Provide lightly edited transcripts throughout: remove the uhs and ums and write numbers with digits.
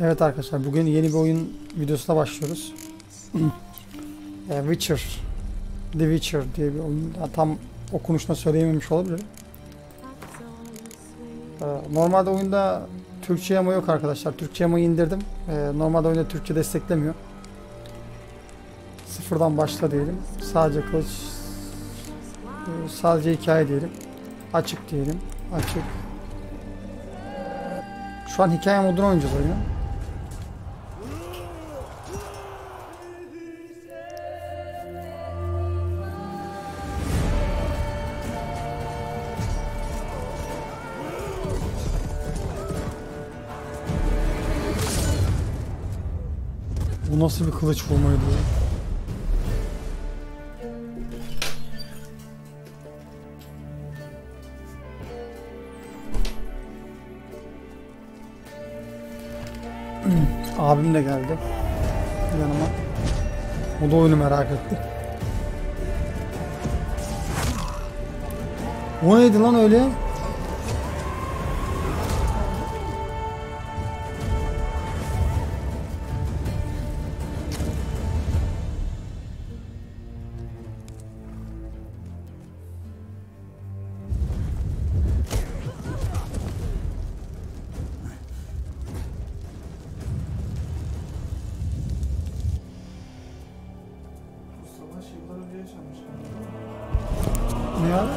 Evet arkadaşlar, bugün yeni bir oyun videosuna başlıyoruz. Witcher, The Witcher diye bir oyun. Tam okunuşunu söyleyememiş olabilirim. Normalde oyunda Türkçe yama yok arkadaşlar. Türkçe yamayı indirdim. Normalde oyunda Türkçe desteklemiyor. Sıfırdan başla diyelim. Sadece kılıç, sadece hikaye diyelim. Açık diyelim. Açık. Şu an hikaye modunu oynayacağız oyunu. Bu nasıl bir kılıç vurmaydı ya? Abim de geldi yanıma. O da oyunu merak etti. O neydi lan öyle? Ne ya?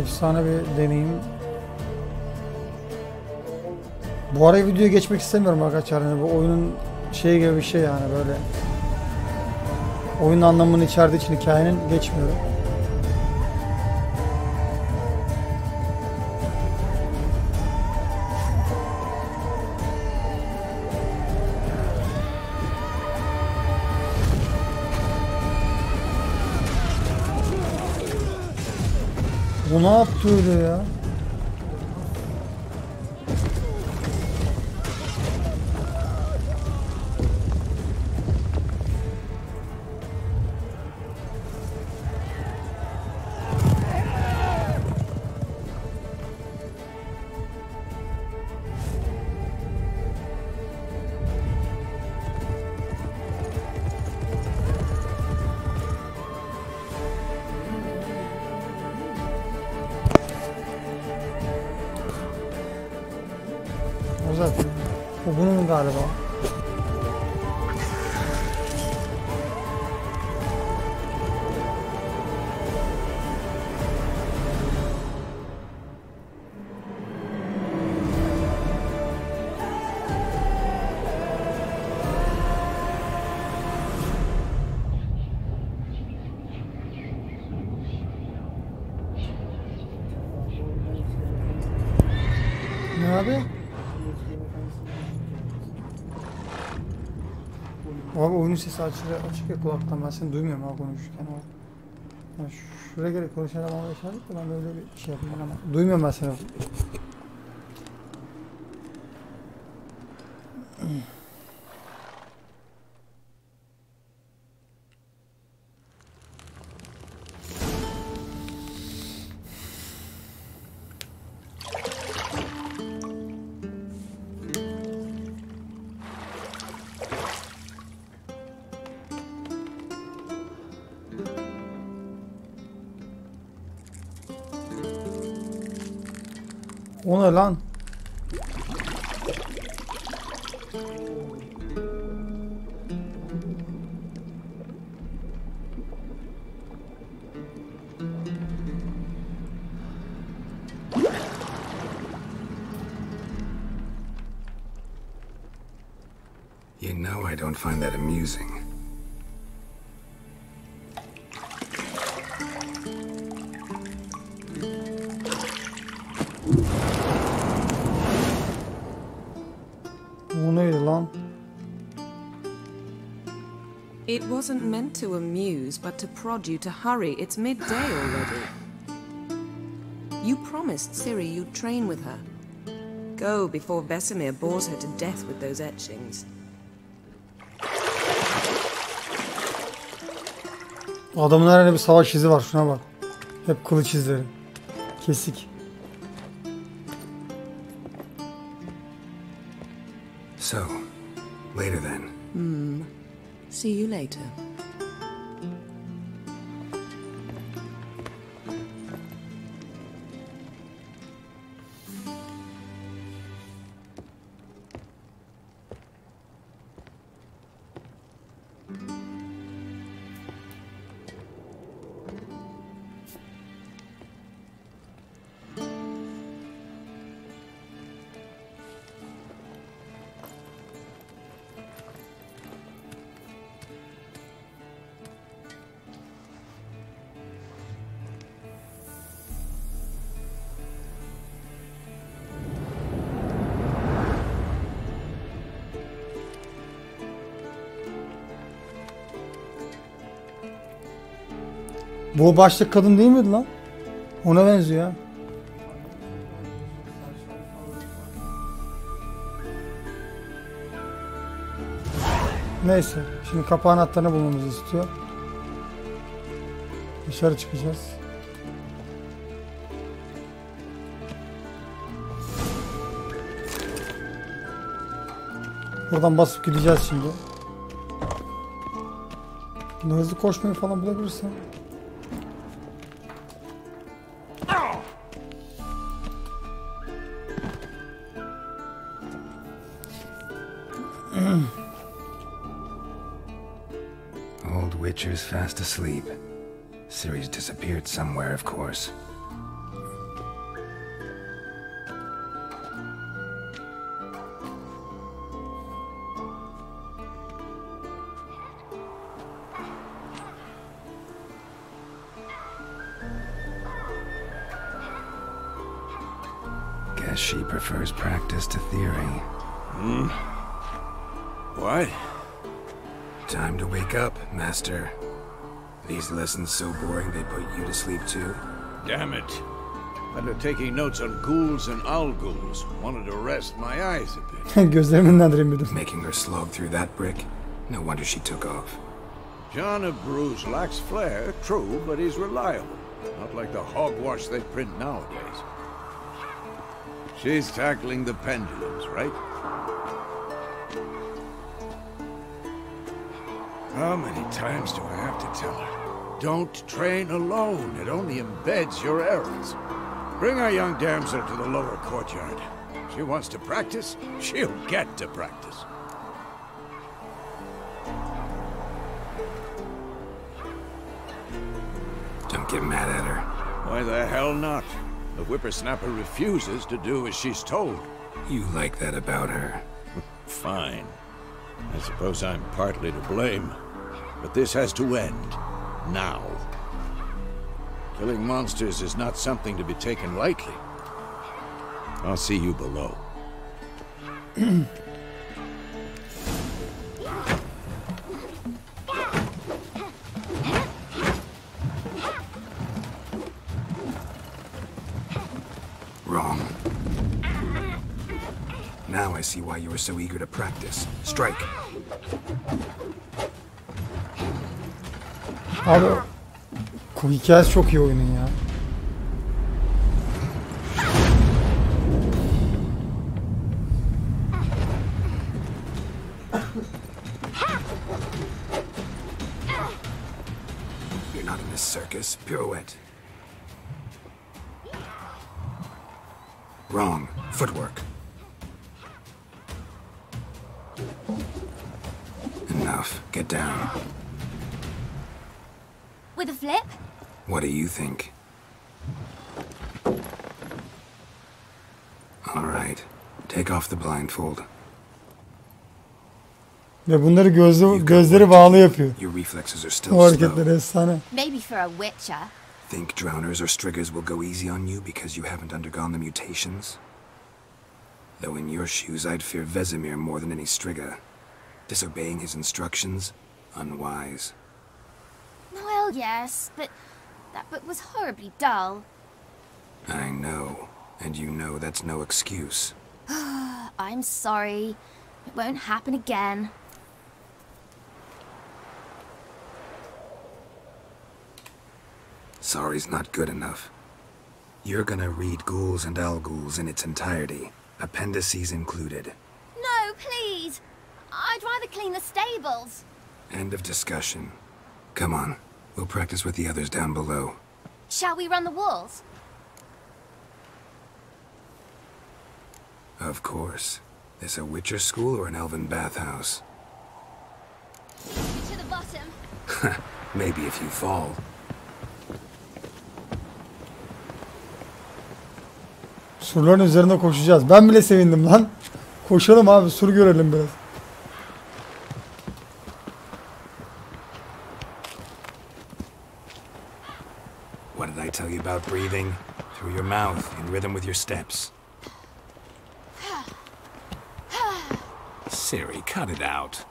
Efsane bir deneyim. Bu araya videoya geçmek istemiyorum arkadaşlar. Yani bu oyunun şey gibi bir şey, yani böyle oyunun anlamını içerdiği için hikayenin geçmiyorum. Bu ne yaptı öyle ya? O zaten. O bunun galiba. Ne abi? Abi oyunun sesi açık ya kulaktan, ben seni duymuyorum ha konuşurken. Yani şuraya göre konuşan ama işaret de ben böyle bir şey yapayım ama duymuyorum ben seni. O ne lan? You know I don't find that amusing. Bu neydi lan? It wasn't meant to amuse, but to prod you to hurry. It's midday already. You promised Ciri you'd train with her. Go before Vesemir bores her to death with those etchings. Adamın her yerinde bir savaş izi var, şuna bak. Hep kılıç izleri. Kesik. So, later then. See you later. Bu başlık kadın değil miydi lan? Ona benziyor ya. Neyse. Şimdi kapı anahtarını bulmamızı istiyor. Dışarı çıkacağız. Buradan basıp gideceğiz şimdi. Hızlı koşmayı falan bulabilirsem. Old Witcher's fast asleep. Ciri's disappeared somewhere, of course. Guess she prefers practice to theory. What? Time to wake up, Master. These lessons so boring they put you to sleep too? Damn it. After taking notes on ghouls and owl-ghouls, wanted to rest my eyes a bit. Gözlerimin dindirmedim. Making her slog through that brick? No wonder she took off. John of Bruges lacks flair, true, but he's reliable. Not like the hogwash they print nowadays. She's tackling the pendulums, right? How many times do I have to tell her? Don't train alone. It only embeds your errors. Bring our young damsel to the lower courtyard. She wants to practice, she'll get to practice. Don't get mad at her. Why the hell not? The whippersnapper refuses to do as she's told. You like that about her. Fine. I suppose I'm partly to blame. But this has to end. Now. Killing monsters is not something to be taken lightly. I'll see you below. Wrong. Now I see why you were so eager to practice. Strike. Abi hikayesi çok iyi oyunun ya. You're not in this circus. Pirouette. Wrong. Footwork. Enough. Get down. With a flip? What do you think? All right. Take off the blindfold. Ve bunları gözleri bağlı yapıyor. Your reflexes are still O hareketleri slow. efsane. Maybe for a witcher. Think drowners or striggers will go easy on you because you haven't undergone the mutations? Though in your shoes, I'd fear Vesemir more than any strigger. Disobeying his instructions? Unwise. Well, yes, but that book was horribly dull. I know. And you know that's no excuse. I'm sorry. It won't happen again. sorry's not good enough. You're gonna read Ghouls and Al-Ghouls in its entirety, appendices included. No, please. I'd rather clean the stables. End of discussion. Come on, we'll practice with the others down below. Shall we run the walls? Of course. This a Witcher school or an elven bathhouse? To the bottom. Maybe if you fall. Surların üzerinde koşacağız. Ben bile sevindim lan. Koşalım abi, sur görelim biraz. What did I tell you about breathing? Through your mouth, in rhythm with your steps. Siri, cut it out.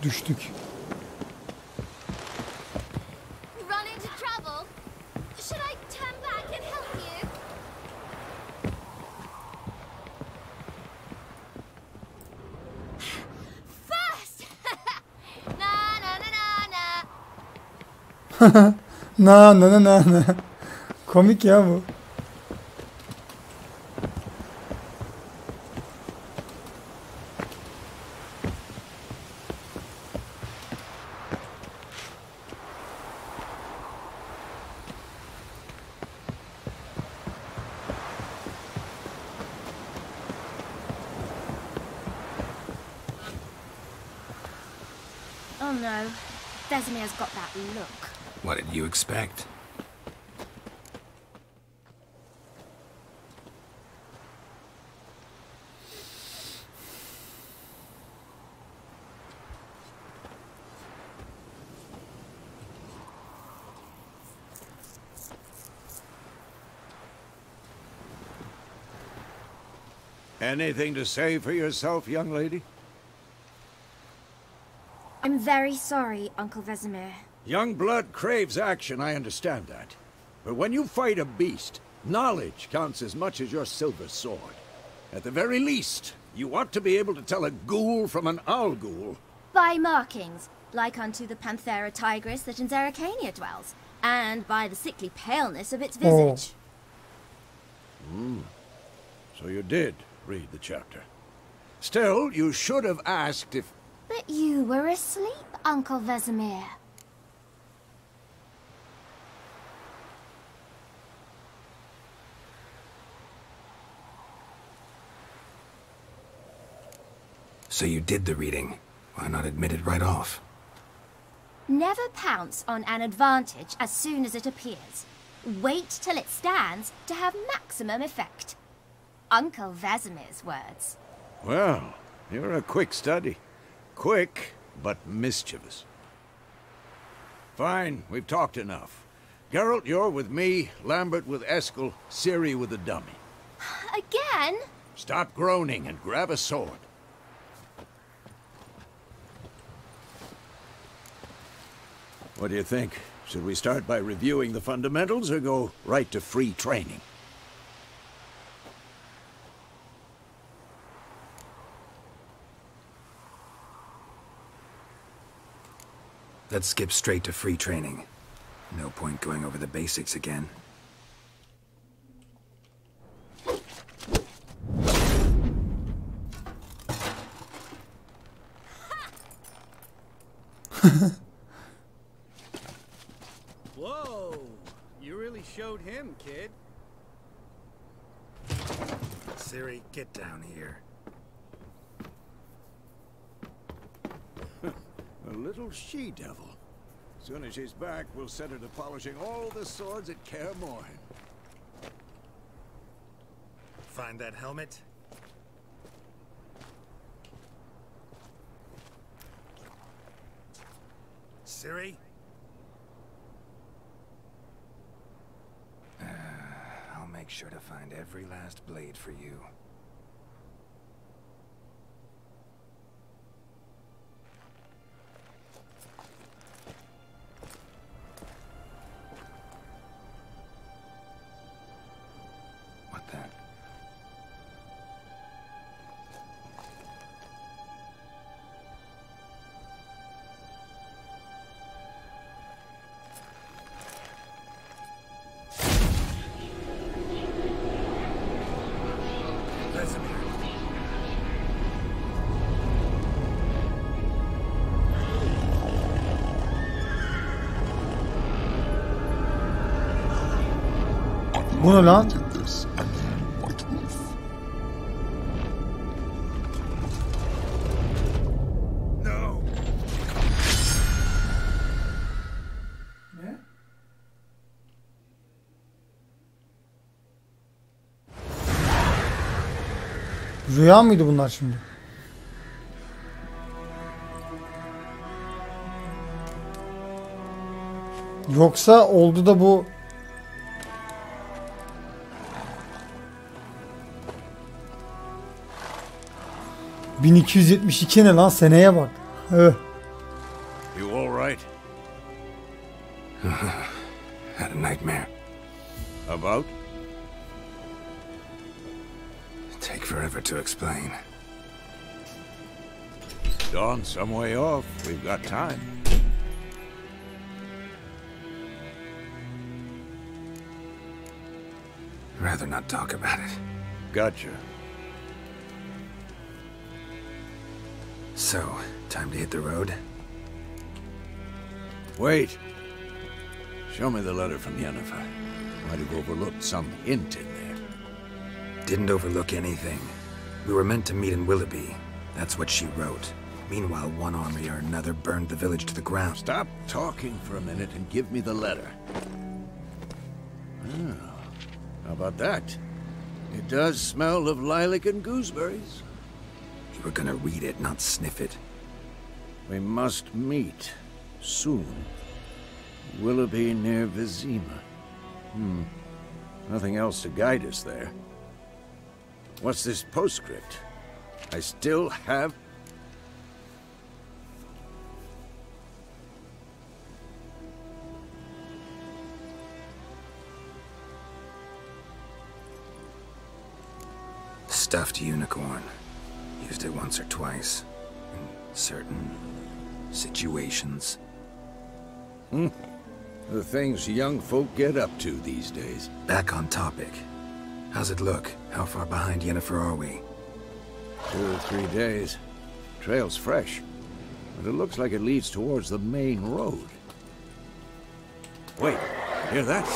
Düştük. Run into trouble? Should I turn back and help you? First! Na na na na na. Na. Komik ya bu. Oh no, Vesemir's got that look. What did you expect? Anything to say for yourself, young lady? I'm very sorry, Uncle Vesemir. Young blood craves action, I understand that. But when you fight a beast, knowledge counts as much as your silver sword. At the very least, you ought to be able to tell a ghoul from an owl-ghoul. By markings, like unto the Panthera tigris that in Zerrikania dwells, and by the sickly paleness of its visage. So you did read the chapter. Still, you should have asked if... But you were asleep, Uncle Vesemir. So you did the reading. Why not admit it right off? Never pounce on an advantage as soon as it appears. Wait till it stands to have maximum effect. Uncle Vesemir's words. Well, you're a quick study. Quick, but mischievous. Fine, we've talked enough. Geralt, you're with me, Lambert with Eskel, Ciri with the dummy. Again? Stop groaning and grab a sword. What do you think? Should we start by reviewing the fundamentals or go right to free training? Let's skip straight to free training. No point going over the basics again. Whoa! You really showed him, kid. Ciri, get down here. A little she-devil. As soon as she's back, we'll set her to polishing all the swords at Kaer Morhen. Find that helmet? Ciri? I'll make sure to find every last blade for you. Bu ne lan? No. Rüya mıydı bunlar şimdi? Yoksa oldu da bu... ...1272 ne lan? Seneye bak. You all right? Had a nightmare. About? Take forever to explain. Dawn's some way off. We've got time. Rather not talk about it. Gotcha. So, time to hit the road? Wait. Show me the letter from Yennefer. Might have overlooked some hint in there. Didn't overlook anything. We were meant to meet in Willoughby. That's what she wrote. Meanwhile, one army or another burned the village to the ground. Stop talking for a minute and give me the letter. Oh, how about that? It does smell of lilac and gooseberries. You were gonna read it, not sniff it. We must meet. Soon. Willoughby near Vizima. Nothing else to guide us there. What's this postscript? I still have... Stuffed unicorn. Used it once or twice. In certain situations. The things young folk get up to these days. Back on topic. How's it look? How far behind Yennefer are we? 2 or 3 days. Trail's fresh, but it looks like it leads towards the main road. Wait, hear that?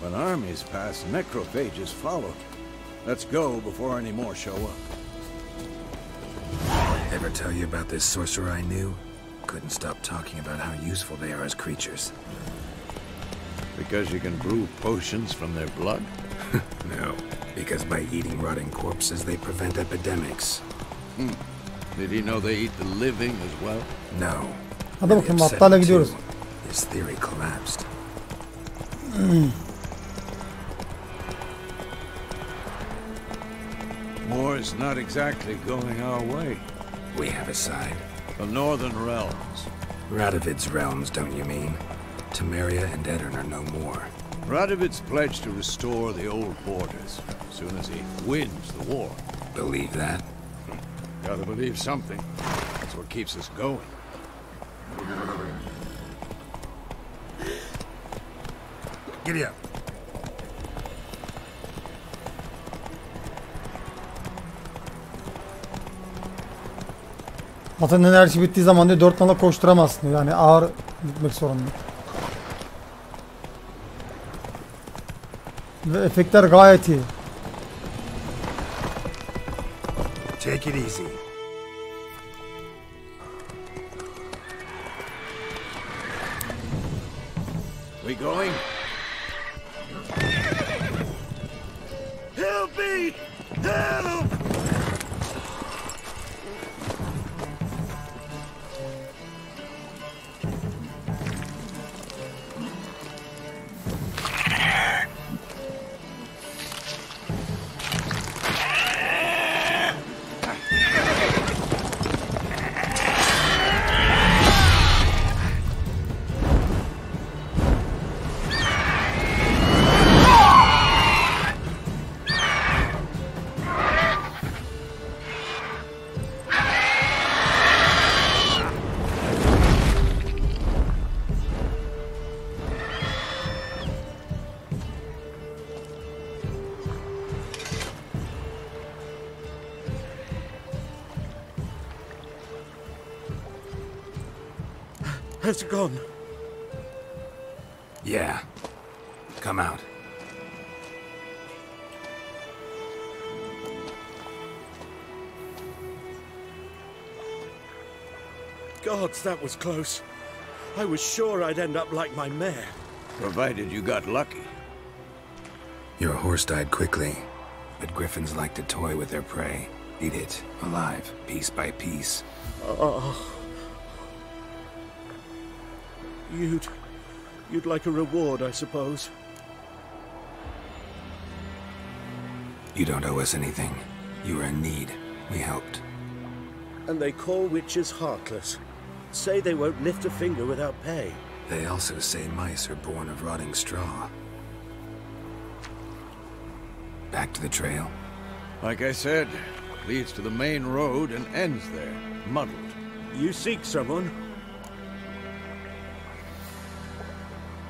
When armies pass, necrophages follow. Let's go before any more show up. Ever tell you about this sorcerer I knew? Couldn't stop talking about how useful they are as creatures. Because you can brew potions from their blood? No, because by eating rotting corpses, they prevent epidemics. Did he know they eat the living as well? No. Hadi bakalım atlarla gidiyoruz. His theory collapsed. War's not exactly going our way. We have a side. The Northern Realms. Radovid's realms, don't you mean? Temeria and Ederim are no more. Radovid's pledged to restore the old borders as soon as he wins the war. Believe that? Gotta believe something. That's what keeps us going. Giddy up. Atın enerjisi bittiği zaman diyor 4 nala koşturamazsın diyor. Yani ağır gitmek zorunda. Ve efektler gayet iyi. Take it easy. We going? Help me! Help! has gone. Yeah. Come out. Gods, that was close. I was sure I'd end up like my mare. Provided you got lucky. Your horse died quickly, but griffins like to toy with their prey. Eat it, alive, piece by piece. Oh. You'd like a reward, I suppose. You don't owe us anything. You were in need. We helped. And they call witches heartless. Say they won't lift a finger without pay. They also say mice are born of rotting straw. Back to the trail? Like I said, leads to the main road and ends there, muddled. You seek someone?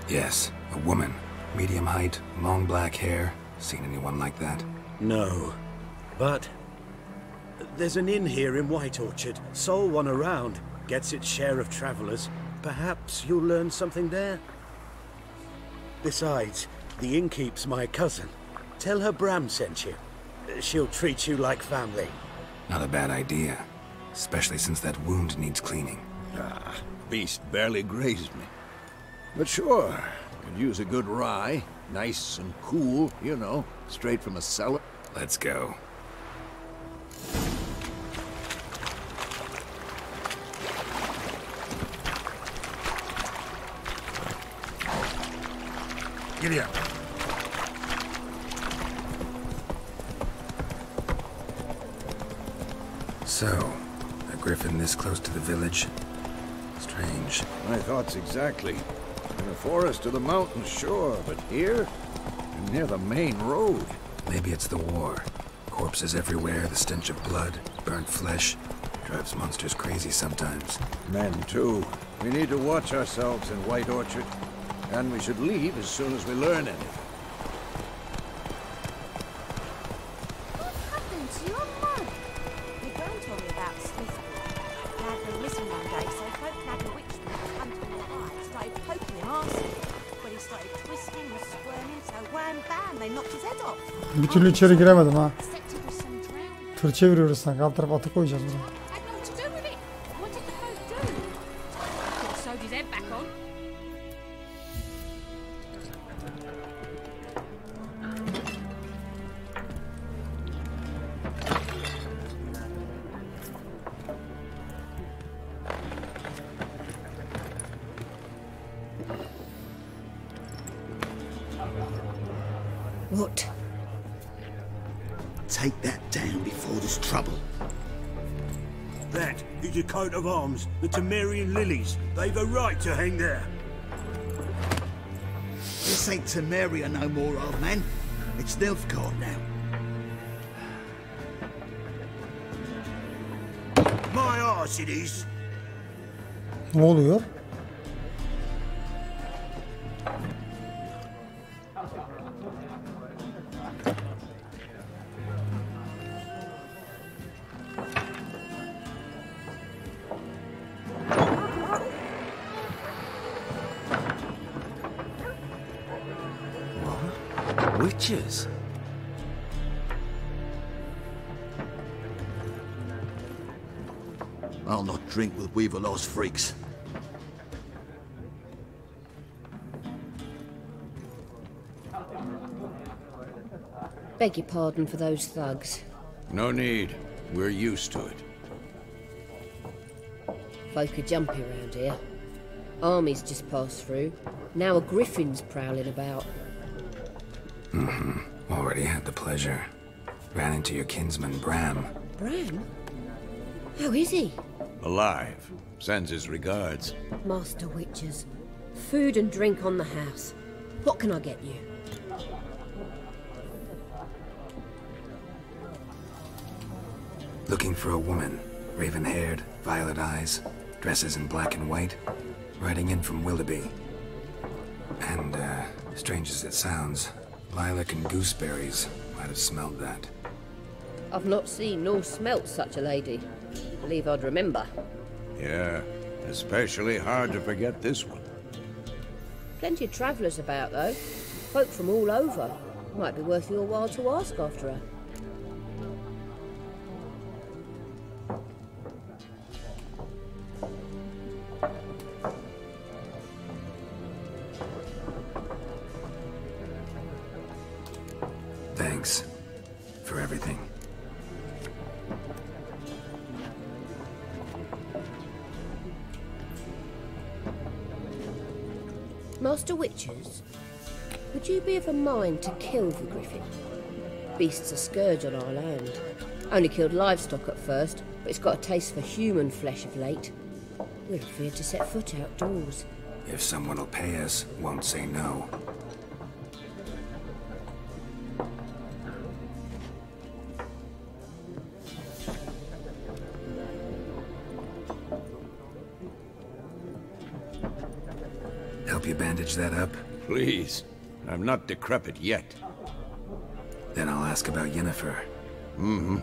Yes, a woman. Medium height, long black hair. Seen anyone like that? No. But there's an inn here in White Orchard. Sole one around. Gets its share of travelers. Perhaps you'll learn something there? Besides, the innkeep's my cousin. Tell her Bram sent you. She'll treat you like family. Not a bad idea. Especially since that wound needs cleaning. Ah, beast barely grazed me. But sure, could use a good rye. Nice and cool, you know, straight from a cellar. Let's go. Giddy up. So, a griffin this close to the village? Strange. My thoughts exactly. In the forest or the mountains, sure, but here? And near the main road. Maybe it's the war. Corpses everywhere, the stench of blood, burnt flesh. Drives monsters crazy sometimes. Men, too. We need to watch ourselves in White Orchard. And we should leave as soon as we learn anything. What happened to your mug? Your gran told me about Smithy. Dad had risen one day, so folk nagged a witch would come to the eye, started poking him arsey. When he started twisting and squirming, so wham bam, they knocked his head off. Bir türlü içeri giremedim ha. Except it was some drowned. Tır çeviriyoruz sanki. Alt tarafa atı koyacağız buraya. I had nothing to do with it. What did the folk do? Could have sewed his head back on. What? Take that down before there's trouble. That is a coat of arms, the Temerian lilies. They've a right to hang there. This ain't Temeria no more, old man. It's Nilfgaard now. My arse it is. Ne oluyor? Witches? I'll not drink with Weaverlaw's freaks. Beg your pardon for those thugs. No need. We're used to it. Folk are jumpy around here. Armies just passed through. Now a griffin's prowling about. Already had the pleasure. Ran into your kinsman, Bram. Bram? How is he? Alive. Sends his regards. Master Witches. Food and drink on the house. What can I get you? Looking for a woman. Raven-haired, violet eyes, dresses in black and white. Riding in from Willoughby. And, strange as it sounds, lilac and gooseberries might have smelled that. I've not seen nor smelt such a lady. Believe I'd remember. Yeah. Especially hard to forget this one. Plenty of travellers about, though. Folk from all over. Might be worth your while to ask after her. Thanks for everything. Master Witchers, would you be of a mind to kill the griffin? Beast's a scourge on our land. Only killed livestock at first, but it's got a taste for human flesh of late. We're afraid to set foot outdoors. If someone will pay us, won't say no. Help you bandage that up? Please. I'm not decrepit yet. Then I'll ask about Yennefer. Mm-hmm.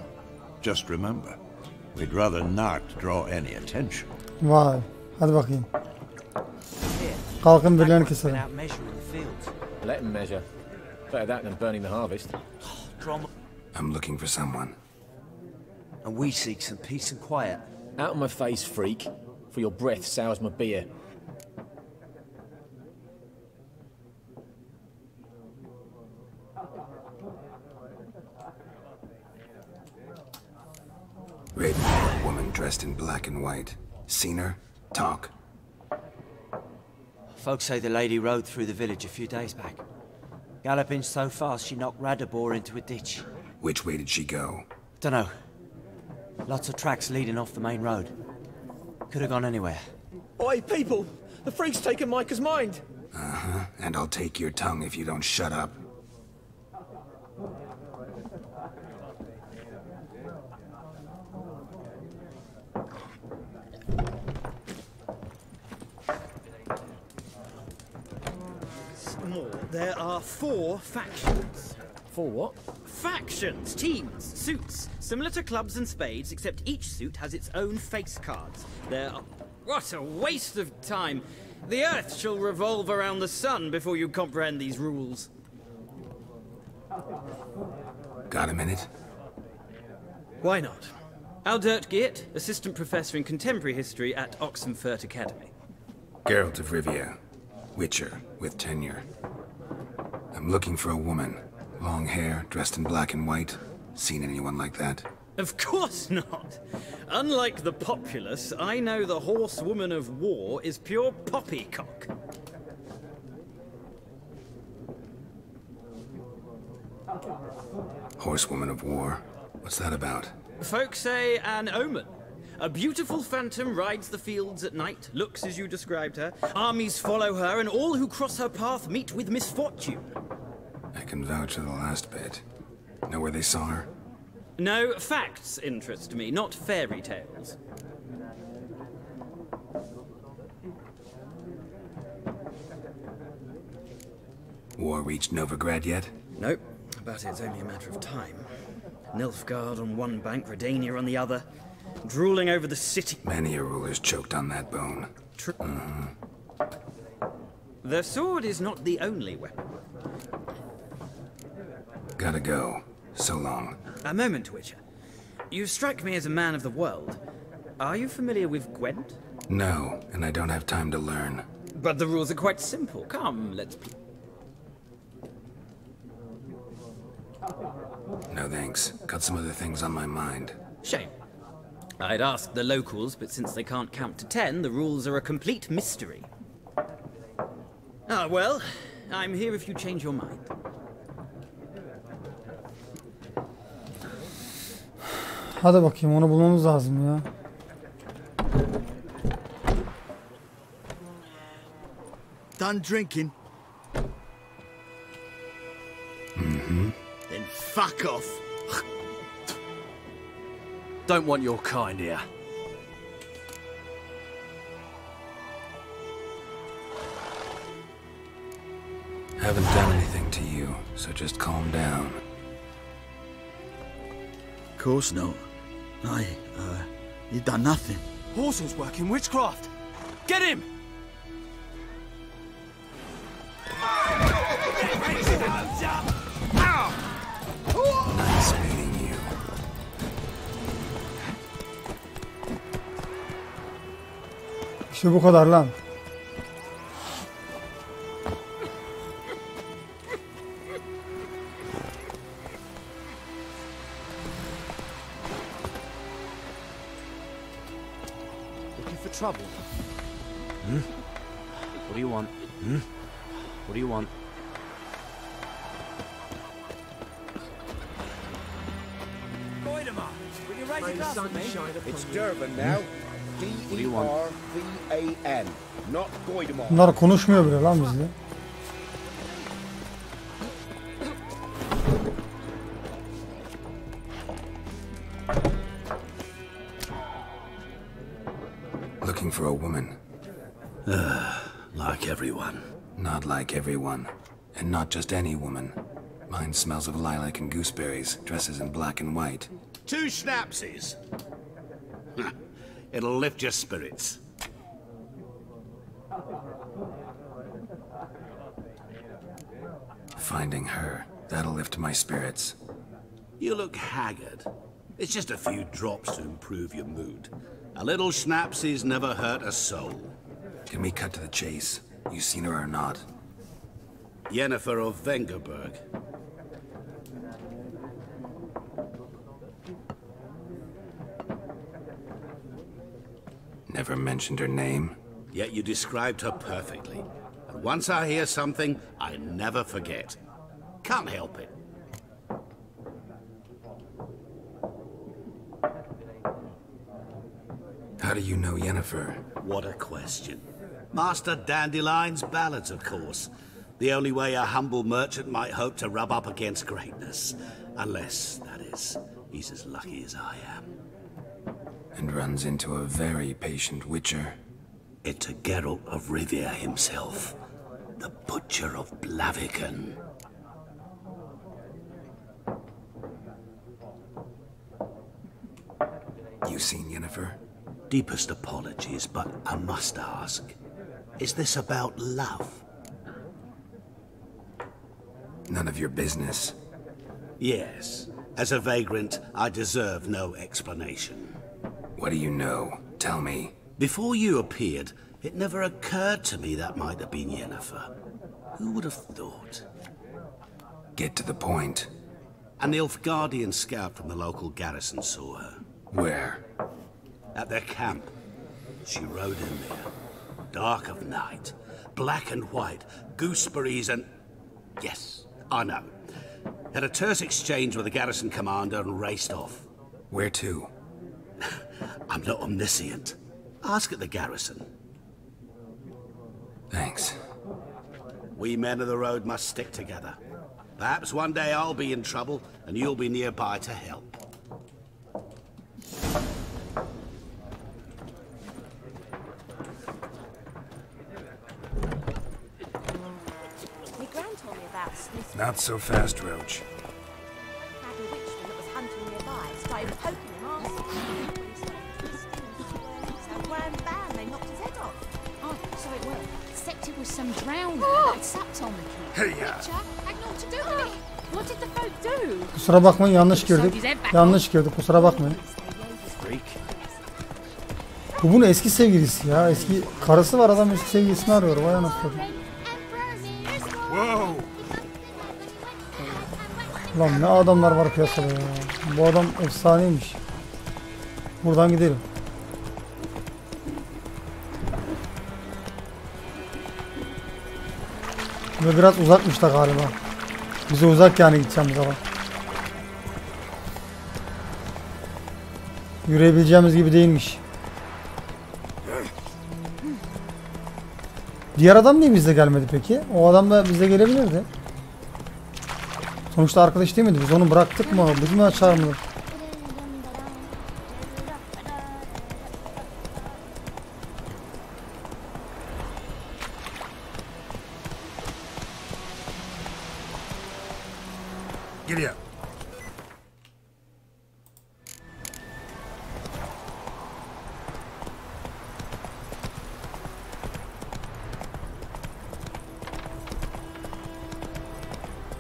Just remember, we'd rather not draw any attention. Vay. Hadi bakayım. Kalkın birilerini keselim. Let him measure. Better that than burning the harvest. I'm looking for someone. And we seek some peace and quiet. Out of my face, freak. For your breath sours my beer. Raven, woman dressed in black and white. Seen her? Talk. Folks say the lady rode through the village a few days back. Galloping so fast she knocked Radabor into a ditch. Which way did she go? Dunno. Lots of tracks leading off the main road. Could have gone anywhere. Oi, people! The freak's taken Micah's mind! Uh-huh. And I'll take your tongue if you don't shut up. There are 4 factions. 4 what? Factions, teams, suits. Similar to clubs and spades, except each suit has its own face cards. There are... What a waste of time. The Earth shall revolve around the sun before you comprehend these rules. Got a minute? Why not? Aldert Geert, Assistant Professor in Contemporary History at Oxenfurt Academy. Geralt of Rivia. Witcher, with tenure. I'm looking for a woman. Long hair, dressed in black and white. Seen anyone like that? Of course not. Unlike the populace, I know the horsewoman of war is pure poppycock. Horsewoman of war? What's that about? Folks say an omen. A beautiful phantom rides the fields at night, looks as you described her. Armies follow her, and all who cross her path meet with misfortune. I can vouch for the last bit. Know where they saw her? No, facts interest me, not fairy tales. War reached Novigrad yet? Nope, but it's only a matter of time. Nilfgaard on one bank, Redania on the other, drooling over the city. Many a ruler's choked on that bone. The sword is not the only weapon. Gotta go. So long. A moment, Witcher. You strike me as a man of the world. Are you familiar with Gwent? No, and I don't have time to learn. But the rules are quite simple. Come, let's play. No thanks. Got some other things on my mind. Shame. I'd ask the locals, but since they can't count to 10, the rules are a complete mystery. Ah, well, I'm here if you change your mind. Hadi bakayım, onu bulmamız lazım ya. Done drinking? Mm-hmm. Then fuck off. Don't want your kind here. Haven't done anything to you, so just calm down. Of course not. You've done nothing. Horses working witchcraft. Get him! Nice meeting you. İşte bu kadar lan. Looking for trouble? What do you want? What do you want? It's Durban now. D-E-R-V-A-N. Not Goydemar. Bunlar konuşmuyor bile lan bizle. Looking for a woman. Like everyone. Not like everyone. And not just any woman. Mine smells of lilac and gooseberries, dresses in black and white. 2 schnapsies. It'll lift your spirits. Finding her, that'll lift my spirits. You look haggard. It's just a few drops to improve your mood. A little schnapsies never hurt a soul. Can we cut to the chase? You seen her or not? Yennefer of Vengerberg. Never mentioned her name. Yet you described her perfectly. And once I hear something, I never forget. Can't help it. How do you know Yennefer? What a question. Master Dandelion's ballads, of course. The only way a humble merchant might hope to rub up against greatness. Unless, that is, he's as lucky as I am. And runs into a very patient witcher. Into Geralt of Rivia himself. The Butcher of Blaviken. You seen Yennefer? Deepest apologies, but I must ask. Is this about love? None of your business. Yes. As a vagrant, I deserve no explanation. What do you know? Tell me. Before you appeared, it never occurred to me that might have been Yennefer. Who would have thought? Get to the point. A Nilfgaardian scout from the local garrison saw her. Where? At their camp. She rode in there. Dark of night. Black and white. Gooseberries and... Yes, I know. Had a terse exchange with the garrison commander and raced off. Where to? I'm not omniscient. Ask at the garrison. Thanks. We men of the road must stick together. Perhaps one day I'll be in trouble and you'll be nearby to help. My gran told me about Smith. Not so fast, Roach. Had a witchman that was hunting nearby. Started poking him arse. When he started twisting and swirling, so grand bam, they knocked his head off. Oh, so it worked. Except it was some drowner that sapped on the kid. Hey, Witcher had naught to do with it. What did the folk do? Kusura bakmayın, yanlış girdik. Yanlış girdik, kusura bakmayın. Bu bunun eski sevgilisi ya. Eski karısı var, adam eski sevgilisini arıyor. Vay anasını. Lan ne adamlar var piyasada ya. Bu adam efsaneymiş. Buradan gidelim. Ve biraz uzakmış da galiba. Bize uzak yani gideceğimiz zaman. Yürüyebileceğimiz gibi değilmiş. Diğer adam niye bizle gelmedi peki? O adam da bizle gelebilirdi. Sonuçta arkadaş değil miydi? Biz onu bıraktık mı? Biz mi açar mı? Giddy up.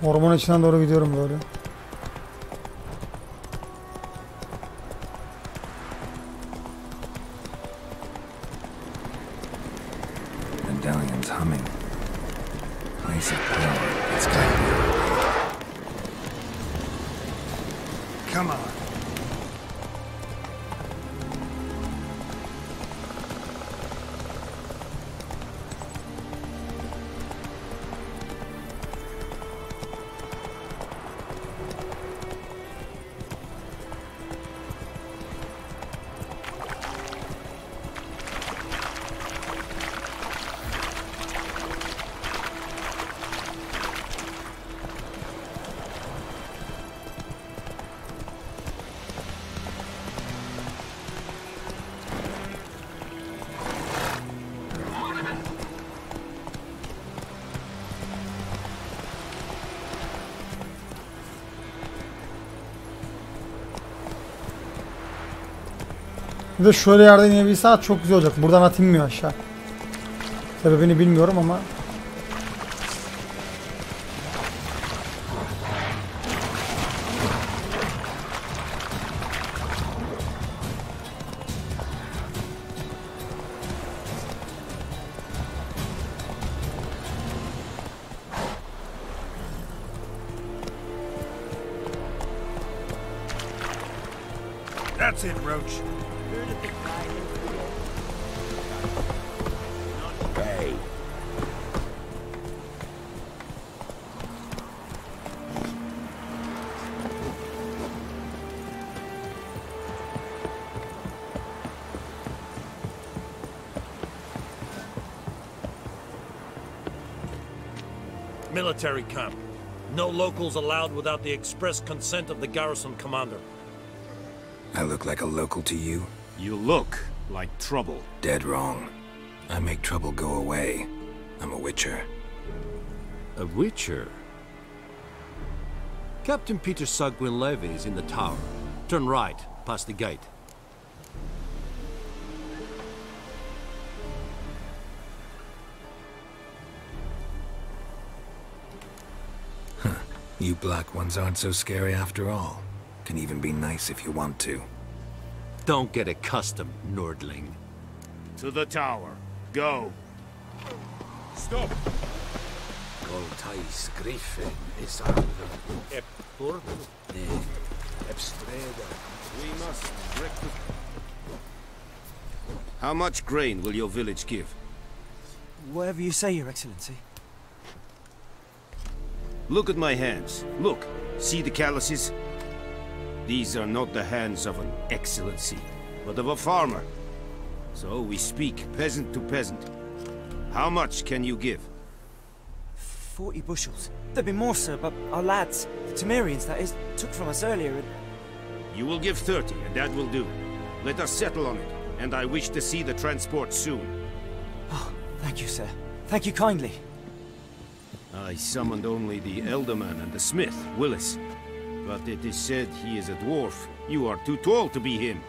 Orman içinden doğru gidiyorum böyle. Medallion's humming. Place of power. It's gotta be. Come on. Bir de şöyle yerden inebilse çok güzel olacak. Buradan at inmiyor aşağı. Sebebini bilmiyorum ama. That's it, Roach. Hey. Military camp. No locals allowed without the express consent of the garrison commander. I look like a local to you? You look like trouble. Dead wrong. I make trouble go away. I'm a witcher. A witcher? Captain Peter Sagwin Levy is in the tower. Turn right, past the gate. Huh. You black ones aren't so scary after all. Can even be nice if you want to. Don't get accustomed, Nordling. To the tower. Go. Stop. Goltais Griffin is our Ep Bourbon. Ebstreda. We must breakfast. How much grain will your village give? Whatever you say, Your Excellency. Look at my hands. Look. See the calluses? These are not the hands of an excellency, but of a farmer. So we speak peasant to peasant. How much can you give? 40 bushels. There'd be more, sir, but our lads, the Temerians, that is, took from us earlier and... You will give 30, and that will do. Let us settle on it, and I wish to see the transport soon. Oh, thank you, sir. Thank you kindly. I summoned only the Elderman and the smith, Willis. But it is said he is a dwarf. You are too tall to be him.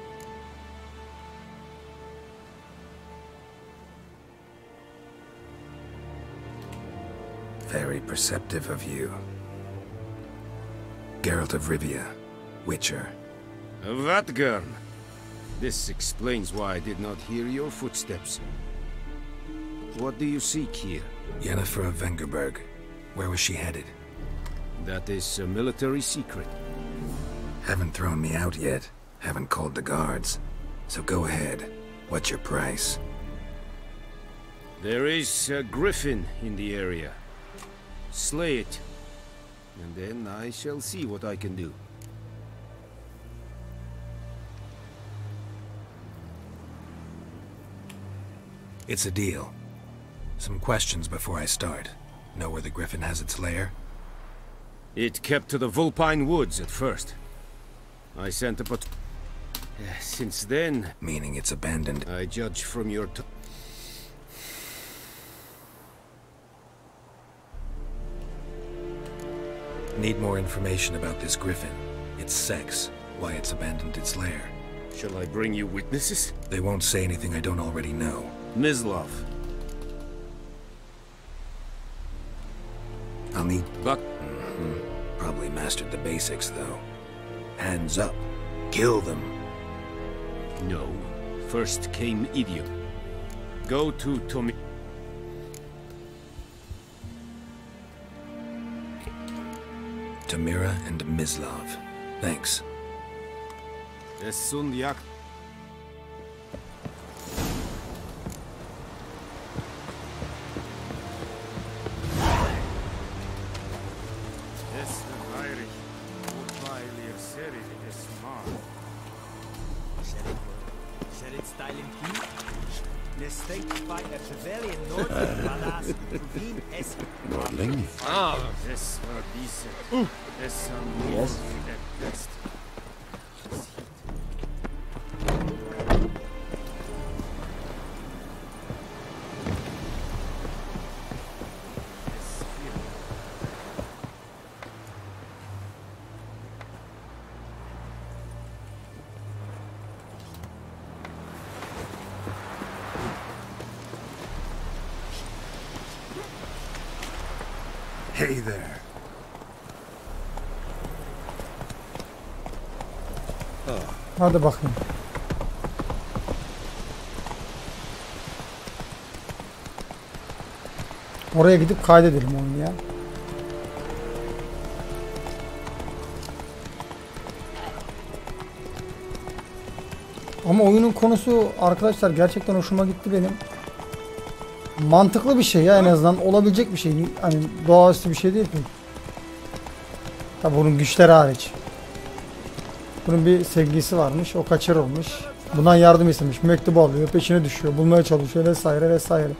Very perceptive of you. Geralt of Rivia, Witcher. Vatgern. This explains why I did not hear your footsteps. What do you seek here? Yennefer of Vengerberg. Where was she headed? That is a military secret. Haven't thrown me out yet. Haven't called the guards. So go ahead. What's your price? There is a griffin in the area. Slay it. And then I shall see what I can do. It's a deal. Some questions before I start. Know where the griffin has its lair? It kept to the Vulpine Woods at first. I sent a since then... Meaning it's abandoned. I judge from your Need more information about this griffin. Its sex, why it's abandoned its lair. Shall I bring you witnesses? They won't say anything I don't already know. Mislov. I'll need... But... Probably mastered the basics, though. Hands up. Kill them. No. First came idiom. Go to Tommy. Tamira and Mislav. Thanks. Esun yak. Nordling? Ah, das war diese. Es Yes. Hey there. Hadi bakayım. Oraya gidip kaydedelim onu ya. Ama oyunun konusu arkadaşlar gerçekten hoşuma gitti benim. Mantıklı bir şey ya, en azından olabilecek bir şey. Hani doğaüstü bir şey değil mi? Tabi bunun güçleri hariç. Bunun bir sevgilisi varmış, o kaçırılmış. Bundan yardım istemiş, mektubu alıyor, peşine düşüyor, bulmaya çalışıyor vesaire vesaire.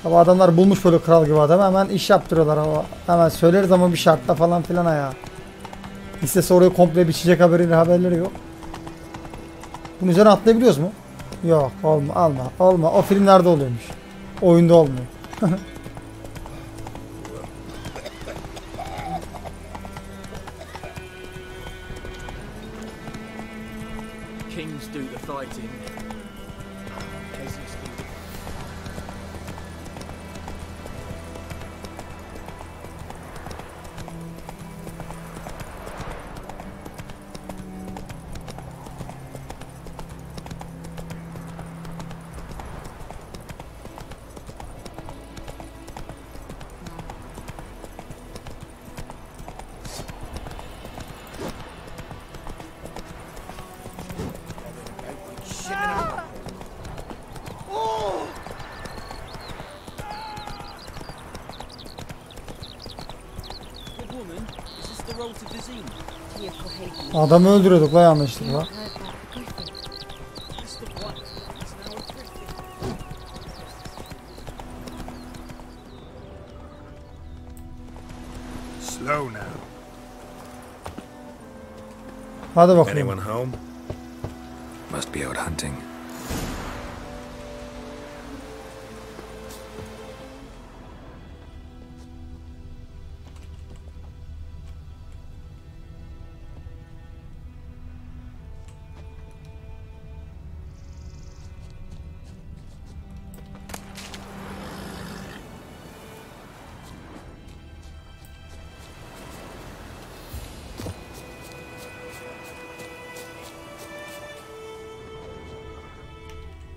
Tabi adamlar bulmuş böyle kral gibi adamı, hemen iş yaptırıyorlar ama hemen söyleriz ama bir şartla falan filan ya. İstese orayı komple biçecek haberleri yok. Bunun üzerine atlayabiliyoruz mu? Yok, olma. O filmlerde oluyormuş. Oyunda olmuyor. Kings do the fighting. Adamı öldürüyorduk la yanlışlıkla. Slow now. Hadi bakalım. Anyone home? Must be out hunting.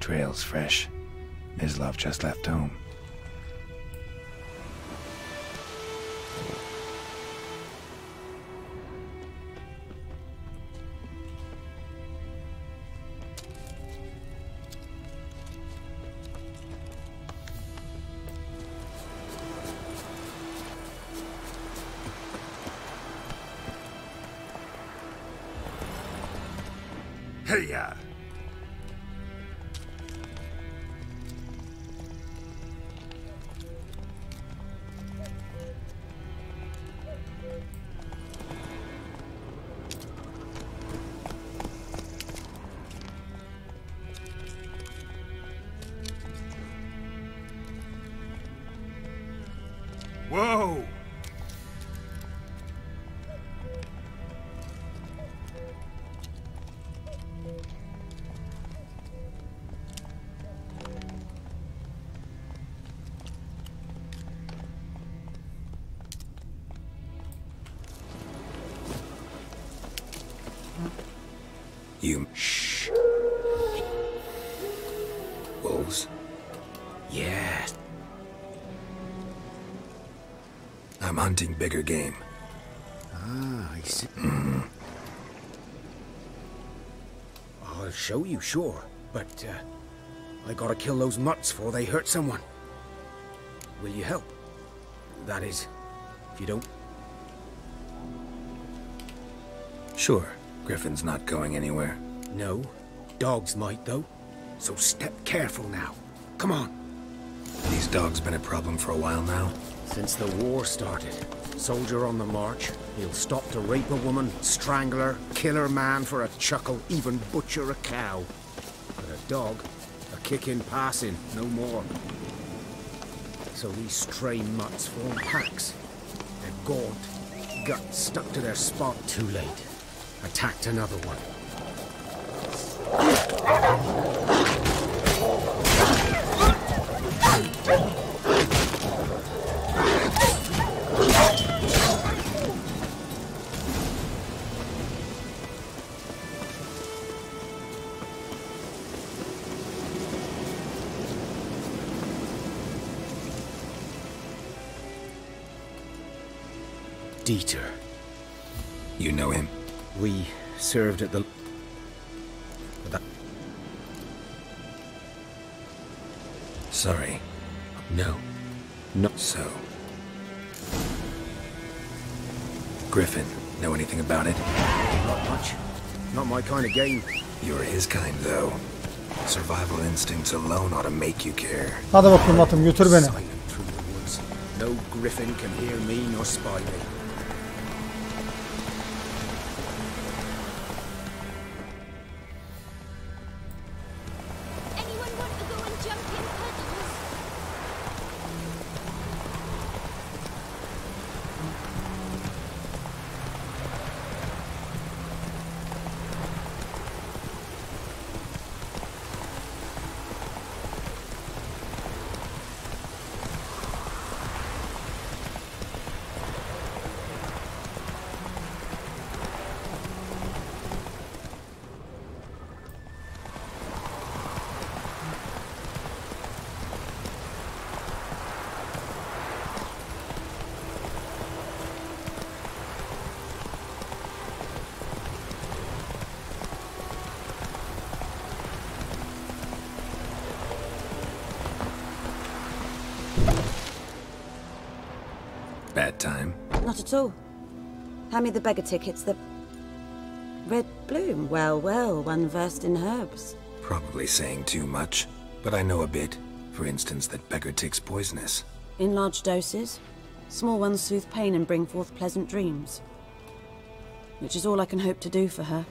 Trail's fresh. Mislav just left home. Hey-ya! Whoa! You... Shh. Wolves? Yeah. I'm hunting bigger game. Ah, I see. I'll show you, sure. But, I gotta kill those mutts before they hurt someone. Will you help? That is, if you don't... Sure. Griffin's not going anywhere. No. Dogs might, though. So step careful now. Come on. These dogs been a problem for a while now? Since the war started. Soldier on the march. He'll stop to rape a woman, strangle her, kill her man for a chuckle, even butcher a cow. But a dog, a kick in passing, no more. So these stray mutts form packs. They're gaunt, guts stuck to their spot. Too late. Attacked another one. Dieter. You know him? We served at the... Sorry. No. Not so. Griffin, know anything about it? Not much. Not my kind of game. You're his kind, though. Survival instincts alone ought to make you care. Hadi bakalım atım, götür beni. No griffin can hear me nor spy me. Bad time? Not at all. Hand me the beggar tickets, the... Red bloom. Well, well, one versed in herbs. Probably saying too much, but I know a bit. For instance, that beggar tick's poisonous. In large doses. Small ones soothe pain and bring forth pleasant dreams. Which is all I can hope to do for her.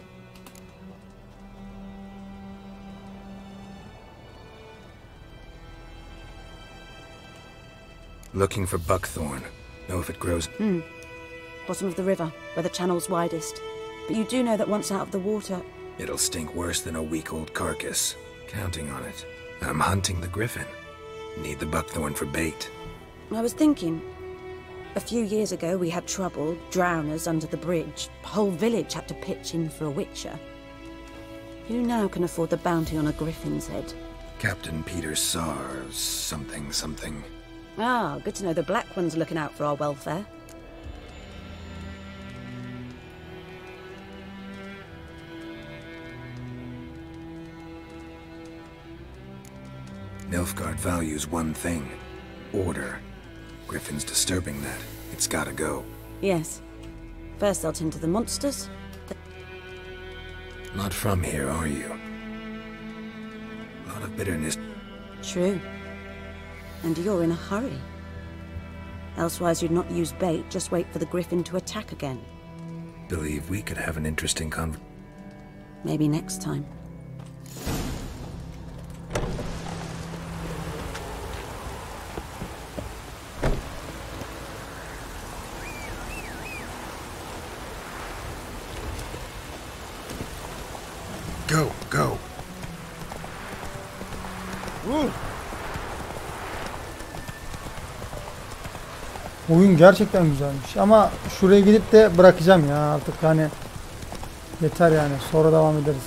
Looking for buckthorn. Know if it grows... Bottom of the river, where the channel's widest. But you do know that once out of the water... It'll stink worse than a week-old carcass. Counting on it. I'm hunting the griffin. Need the buckthorn for bait. I was thinking... A few years ago we had trouble, drowners under the bridge. The whole village had to pitch in for a witcher. Who now can afford the bounty on a griffin's head? Captain Peter Sars... something. Ah, good to know the Black One's looking out for our welfare. Nilfgaard values one thing. Order. Griffin's disturbing that. It's gotta go. Yes. First they'll tend to the monsters. Not from here, are you? A lot of bitterness. True. And you're in a hurry. Elsewise you'd not use bait, just wait for the griffin to attack again. Believe we could have an interesting Maybe next time. Go. Oyun gerçekten güzelmiş ama şuraya gidip de bırakacağım ya artık, hani yeter yani, sonra devam ederiz.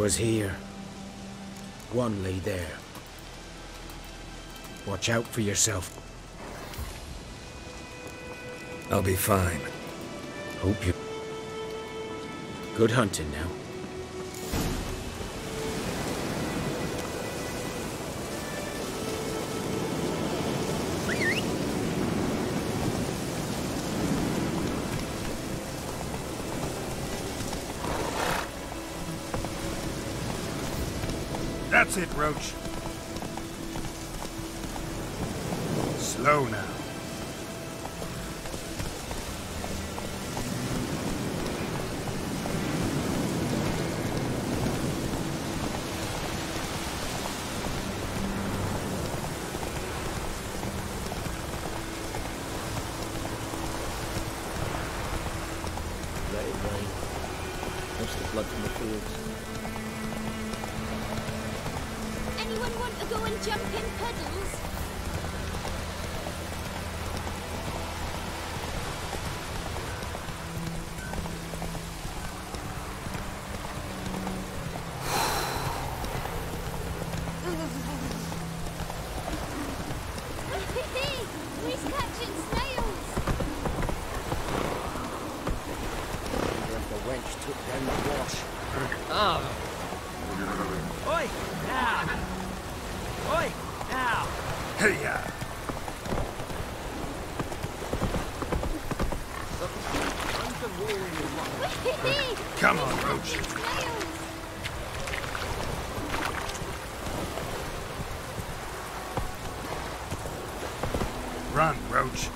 'Twas here. One lay there. Watch out for yourself. I'll be fine. Hope you... Good hunting now. That's it, Roach. Slow now. Let it rain. Wash the blood from the fields. Anyone want to go and jump in puddles? We're catching snails. The wench took down the wash. Oh. Oi! Now! Oi! Now! Hey-ya! Come on, Roach. Run, Roach.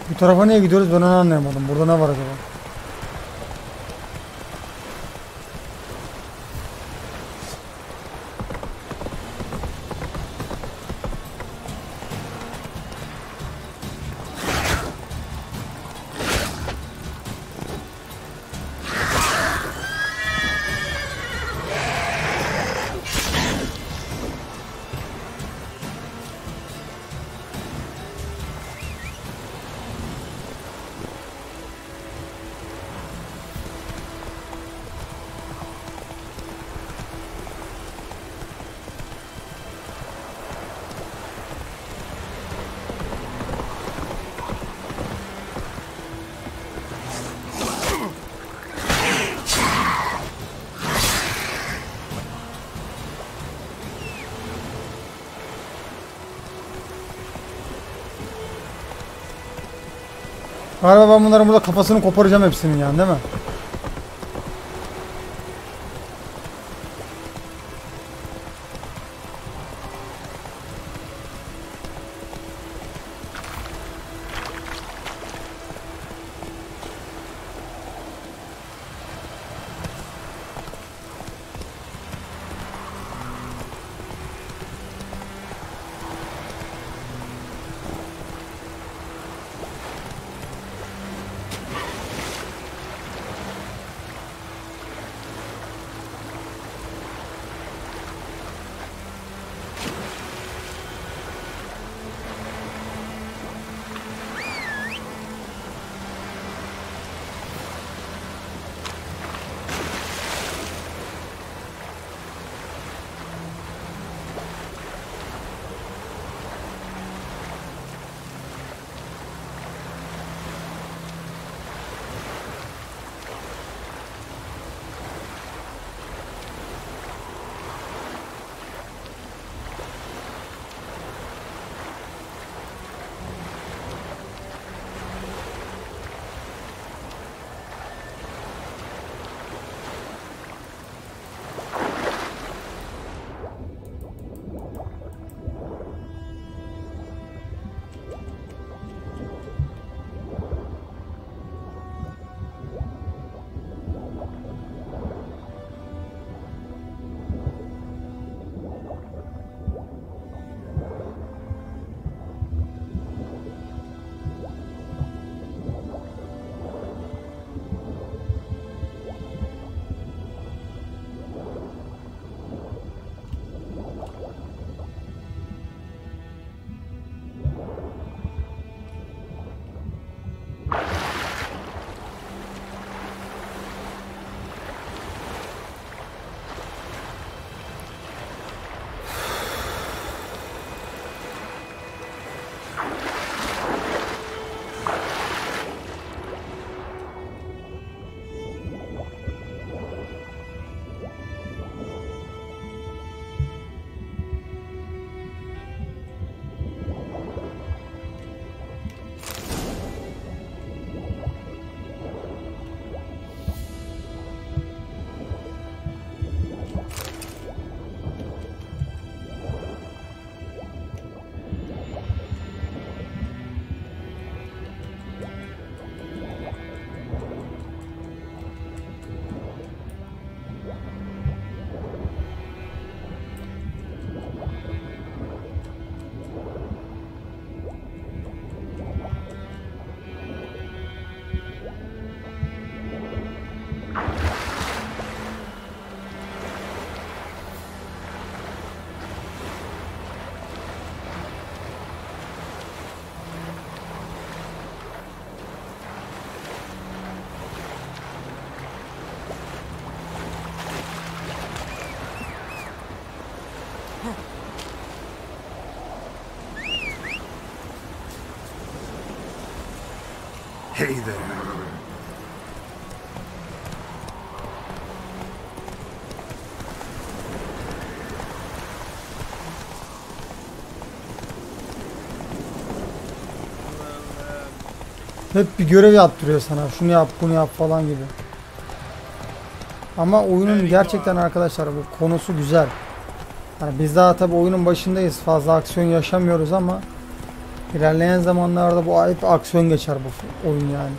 Bu tarafa niye gidiyoruz ben onu anlayamadım. Burada ne var acaba? Galiba ben bunların burada kafasını koparacağım hepsinin yani, değil mi? Hey there. Hep bir görev yaptırıyor sana. Şunu yap, bunu yap falan gibi. Ama oyunun gerçekten arkadaşlar bu konusu güzel. Yani biz daha tabi oyunun başındayız. Fazla aksiyon yaşamıyoruz ama ilerleyen zamanlarda bu hep aksiyon geçer bu oyun yani.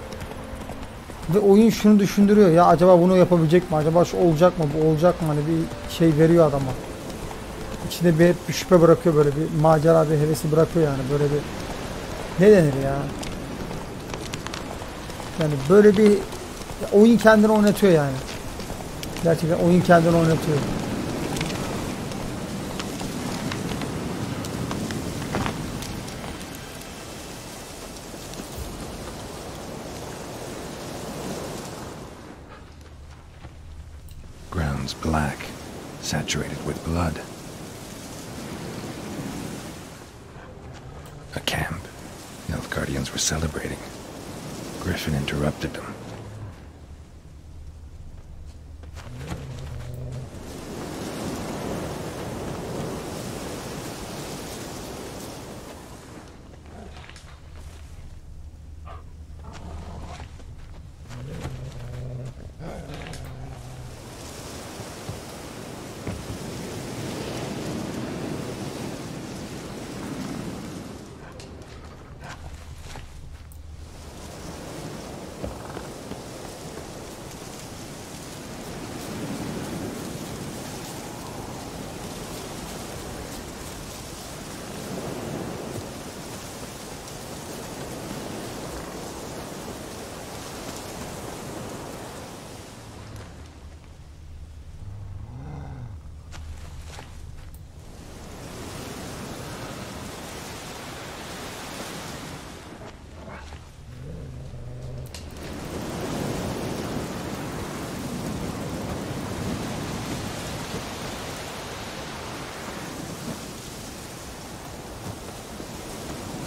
Ve oyun şunu düşündürüyor ya, acaba bunu yapabilecek mi? Acaba şu olacak mı? Bu olacak mı? Hani bir şey veriyor adama. İçinde bir şüphe bırakıyor, böyle bir macera, bir hevesi bırakıyor yani, böyle bir ne denir ya? Yani böyle bir oyun kendini oynatıyor yani. Gerçekten oyun kendini oynatıyor. Ground's black, saturated with blood. A camp. Elf Guardians were celebrating. Griffin interrupted them.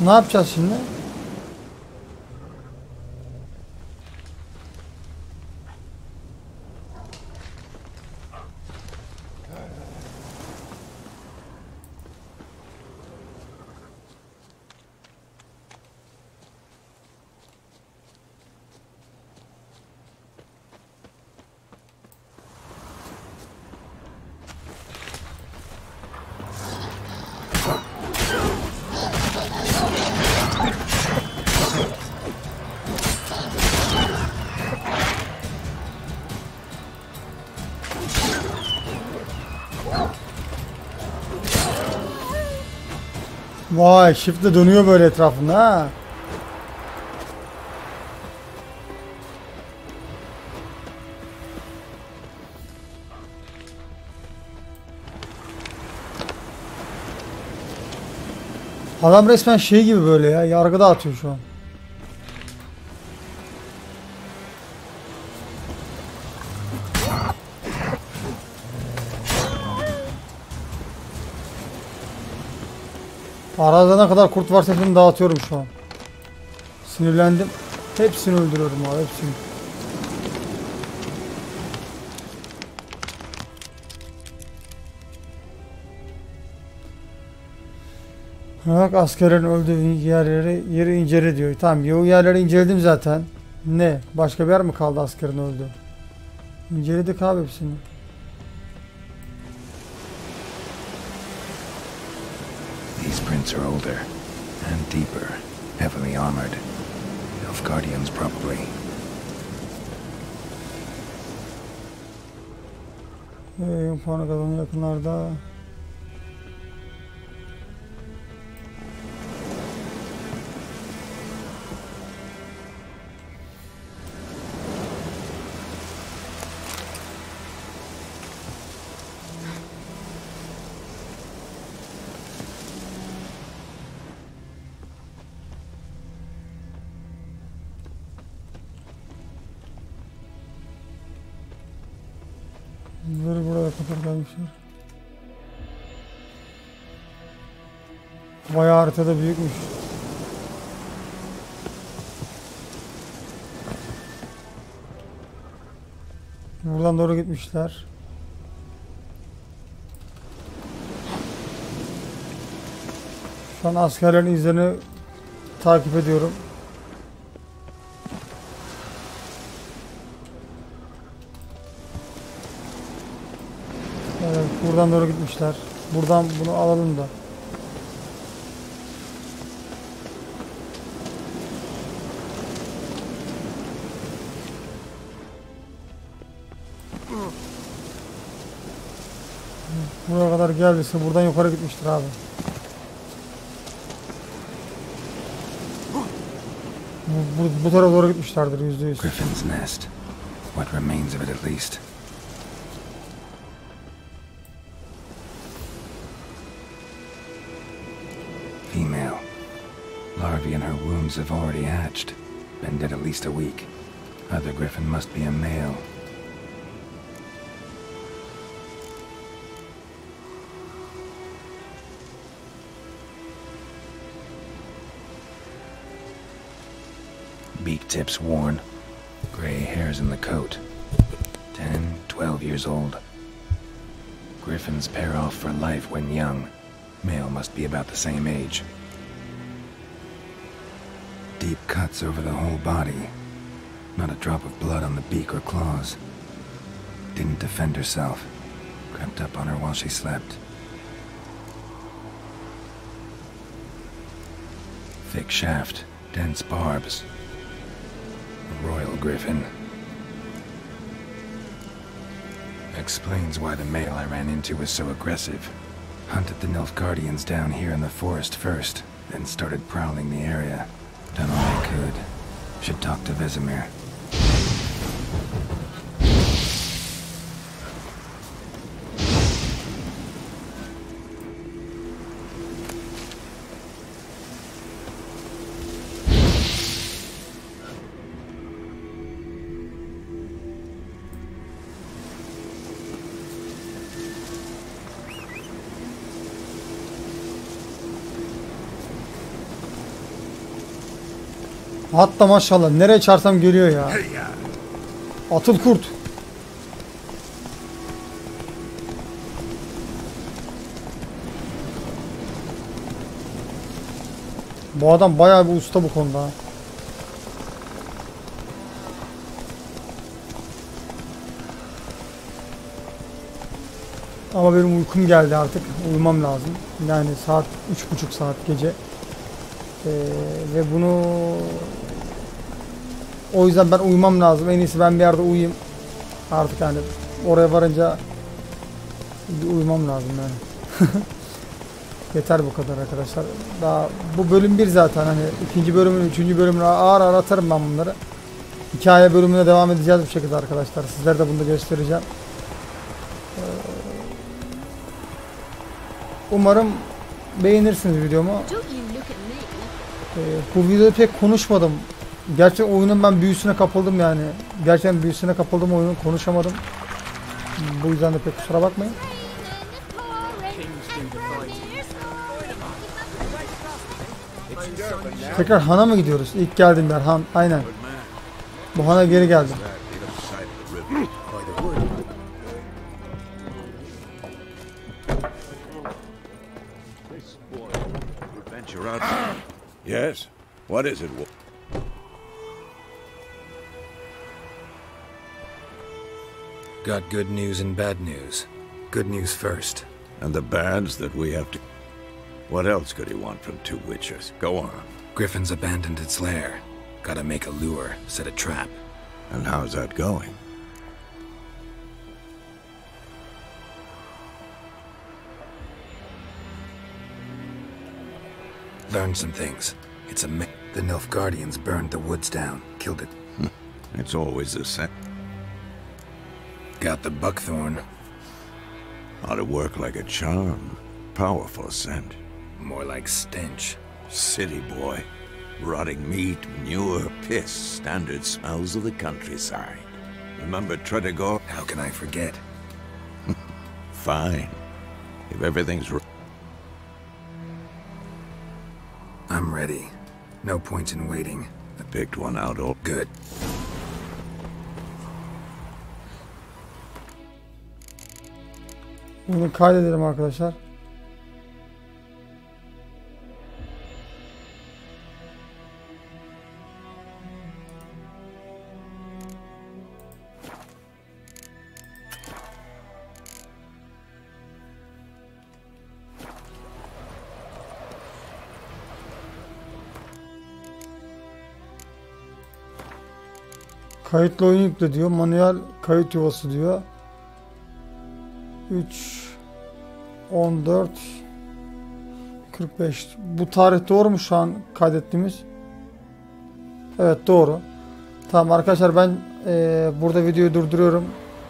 Ne yapacağız şimdi? Vay, shift'le dönüyor böyle etrafında ha. Adam resmen şey gibi böyle ya, yargıda atıyor şu an. Arazide ne kadar kurt varsa hepsini dağıtıyorum şu an. Sinirlendim. Hepsini öldürüyorum abi, hepsini. Bak, askerlerin öldüğü yeri incele diyor. Tamam, o yerleri inceledim zaten. Ne? Başka bir yer mi kaldı askerin öldüğü? İnceledik abi hepsini. These prints are older and deeper, heavily armored. Elf Guardians probably. Puanı kazanı yakınlarda. Bunları buraya kadar gelmişler. Bayağı haritada büyükmüş. Buradan doğru gitmişler. Şu an askerlerin izlerini takip ediyorum. Evet, buradan doğru gitmişler. Buradan bunu alalım da. Buraya kadar geldiyse buradan yukarı gitmiştir abi. Bu tarafa doğru gitmişlerdir %100. Griffin's nest. What remains of it at least. Female. Larvae in her wombs have already hatched. Been dead at least a week. Other griffin must be a male. Beak tips worn. Gray hairs in the coat. 10, 12 years old. Griffins pair off for life when young. Male must be about the same age. Deep cuts over the whole body. Not a drop of blood on the beak or claws. Didn't defend herself. Crept up on her while she slept. Thick shaft, dense barbs. A royal griffin. Explains why the male I ran into was so aggressive. Hunted the Nilfgaardians down here in the forest first, then started prowling the area. Done all I could. Should talk to Vesemir. Hatta maşallah nereye çağırsam geliyor ya. Atıl kurt. Bu adam bayağı bir usta bu konuda. Ama benim uykum geldi artık. Uyumam lazım. Yani saat 3,5 saat gece. Ve bunu o yüzden ben uyumam lazım. En iyisi ben bir yerde uyuyayım. Artık yani oraya varınca bir uyumam lazım yani. Yeter bu kadar arkadaşlar. Daha bu bölüm 1 zaten, hani ikinci bölümün, üçüncü bölümünü ağır ağır atarım ben bunları. Hikaye bölümüne devam edeceğiz bu şekilde arkadaşlar. Sizlere de bunu da göstereceğim. Umarım beğenirsiniz videomu. Bu videoda pek konuşmadım. Gerçekten oyunun ben büyüsüne kapıldım yani. Gerçekten büyüsüne kapıldım oyunun, konuşamadım. Bu yüzden de pek kusura bakmayın. Tekrar Han'a mı gidiyoruz? İlk geldiğim yer Han. Aynen. Bu Han'a geri geldim. Yes? What is it? Got good news and bad news. Good news first. And the bad's that we have to... What else could he want from two witches? Go on. Griffin's abandoned its lair. Gotta make a lure, set a trap. And how's that going? Learned some things. It's a myth. The Nilfgaardians burned the woods down, killed it. It's always the same. Got the buckthorn. Ought to work like a charm. Powerful scent. More like stench. City boy. Rotting meat, manure, piss. Standard smells of the countryside. Remember Tretogor? How can I forget? Fine. If everything's right. I'm ready. No point in waiting. I picked one out all good. Bunu kaydedelim arkadaşlar. Kayıtlı oyun yükle diyor. Manuel kayıt yuvası diyor. 3 14 45. Bu tarih doğru mu şu an kaydettiğimiz? Evet doğru. Tamam arkadaşlar, ben burada videoyu durduruyorum.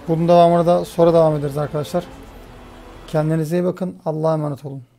Bunun devamını da sonra devam ederiz arkadaşlar. Kendinize iyi bakın. Allah'a emanet olun.